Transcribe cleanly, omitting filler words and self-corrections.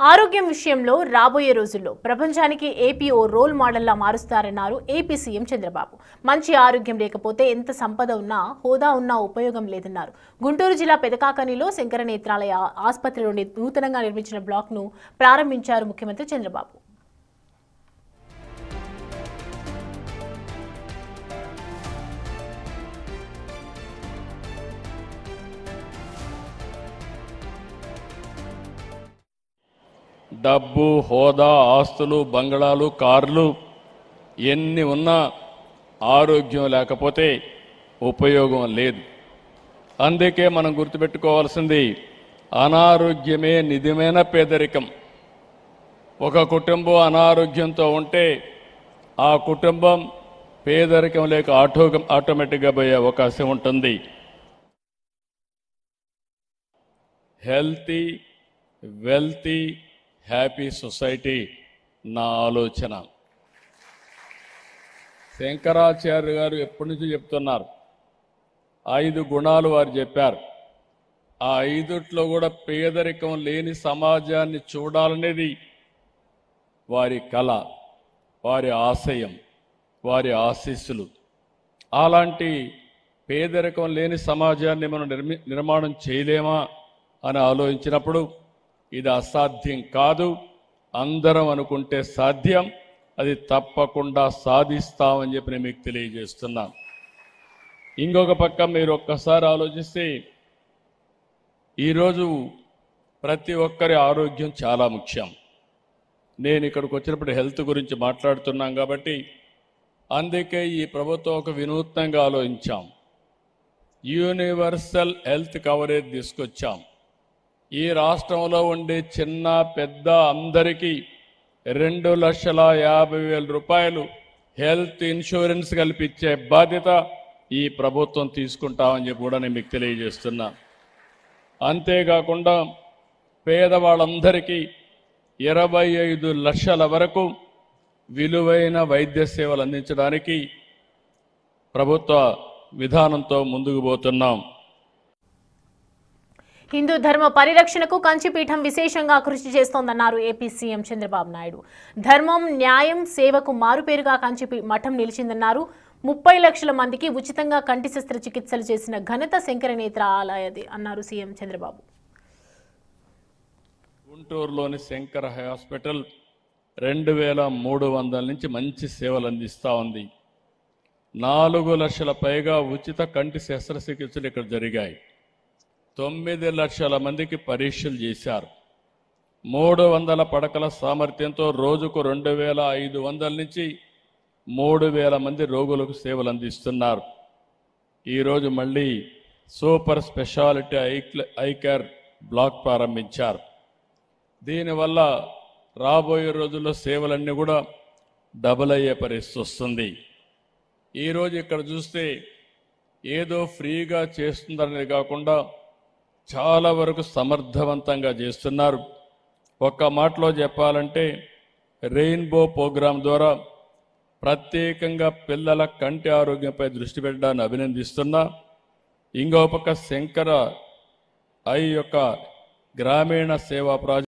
ఆరోగ్యం విషయంలో రాబోయే రోజుల్లో ప్రపంచానికి ఏపీ ఓ రోల్ మోడల్లా మారుస్తారన్నారు ఏపీ సీఎం చంద్రబాబు. మంచి ఆరోగ్యం లేకపోతే ఎంత సంపద ఉన్నా హోదా ఉన్నా ఉపయోగం లేదన్నారు. గుంటూరు జిల్లా పెదకాకనిలో శంకర నేత్రాలయ ఆసుపత్రిలోని నూతనంగా నిర్మించిన బ్లాక్ను ప్రారంభించారు ముఖ్యమంత్రి చంద్రబాబు. డబ్బు, హోదా, ఆస్తులు, బంగళాలు, కార్లు ఎన్ని ఉన్నా ఆరోగ్యం లేకపోతే ఉపయోగం లేదు. అందుకే మనం గుర్తుపెట్టుకోవాల్సింది అనారోగ్యమే నిజమైన పేదరికం. ఒక కుటుంబం అనారోగ్యంతో ఉంటే ఆ కుటుంబం పేదరికం లేక ఆటోమేటిక్గా పోయే అవకాశం ఉంటుంది. హెల్తీ, వెల్తీ, హ్యాపీ సొసైటీ నా ఆలోచన. శంకరాచార్య గారు ఎప్పటి నుంచి చెప్తున్నారు, 5 గుణాలు వారు చెప్పారు. ఆ 5ట్లో కూడా పేదరికం లేని సమాజాన్ని చూడాలనేది వారి కళ, వారి ఆశయం, వారి ఆశీస్సులు. అలాంటి పేదరికం లేని సమాజాన్ని మనం నిర్మాణం చేయలేమా అని ఆలోచించినప్పుడు ఇది అసాధ్యం కాదు, అందరం అనుకుంటే సాధ్యం, అది తప్పకుండా సాధిస్తామని చెప్పి నేను మీకు తెలియజేస్తున్నాను. ఇంకొక పక్క మీరు ఒక్కసారి ఆలోచిస్తే ఈరోజు ప్రతి ఒక్కరి ఆరోగ్యం చాలా ముఖ్యం. నేను ఇక్కడికి వచ్చినప్పుడు హెల్త్ గురించి మాట్లాడుతున్నాం కాబట్టి అందుకే ఈ ప్రభుత్వం ఒక వినూత్నంగా ఆలోచించాం. యూనివర్సల్ హెల్త్ కవరేజ్ తీసుకొచ్చాం. ఈ రాష్ట్రంలో ఉండే చిన్న పెద్ద అందరికీ 2,50,000 రూపాయలు హెల్త్ ఇన్సూరెన్స్ కల్పించే బాధ్యత ఈ ప్రభుత్వం తీసుకుంటామని చెప్పి కూడా నేను మీకు తెలియజేస్తున్నా. అంతేకాకుండా పేదవాళ్ళందరికీ 25 లక్షల వరకు విలువైన వైద్య సేవలు అందించడానికి ప్రభుత్వ విధానంతో ముందుకు పోతున్నాం. హిందూ ధర్మ పరిరక్షణకు కంచిపీఠం విశేషంగా కృషి చేస్తోందన్నారు ఏపీ సీఎం చంద్రబాబు నాయుడు. ధర్మం, న్యాయం, సేవకు మారుపేరుగా కంచి మఠం నిలిచిందన్నారు. 30 లక్షల మందికి ఉచితంగా కంటి శస్త్రచికిత్సలు చేసిన ఘనత శంకర నేత్రాలయది అన్నారు సీఎం చంద్రబాబు. గుంటూరులోని శంకర హాస్పిటల్ 2,300 నుంచి మంచి సేవలు అందిస్తూ ఉంది. 4 లక్షల పైగా ఉచిత కంటి శస్త్రచికిత్సలు ఇక్కడ జరిగాయి. 9 లక్షల మందికి పరీక్షలు చేశారు. 300 పడకల సామర్థ్యంతో రోజుకు 2,500 నుంచి 3,000 మంది రోగులకు సేవలు అందిస్తున్నారు. ఈరోజు మళ్ళీ super speciality eye care black ప్రారంభించారు. దీనివల్ల రాబోయే రోజుల్లో సేవలన్నీ కూడా డబుల్ అయ్యే పరిస్థితి వస్తుంది. ఈరోజు ఇక్కడ చూస్తే ఏదో ఫ్రీగా చేస్తుందనేది కాకుండా చాలా వరకు సమర్థవంతంగా చేస్తున్నారు. ఒక్క మాటలో చెప్పాలంటే రెయిన్బో ప్రోగ్రాం ద్వారా ప్రత్యేకంగా పిల్లల కంటి ఆరోగ్యంపై దృష్టి పెట్టడాన్ని అభినందిస్తున్నా. ఇంకో పక్క శంకర ఐ యొక్క గ్రామీణ సేవా ప్రాజెక్ట్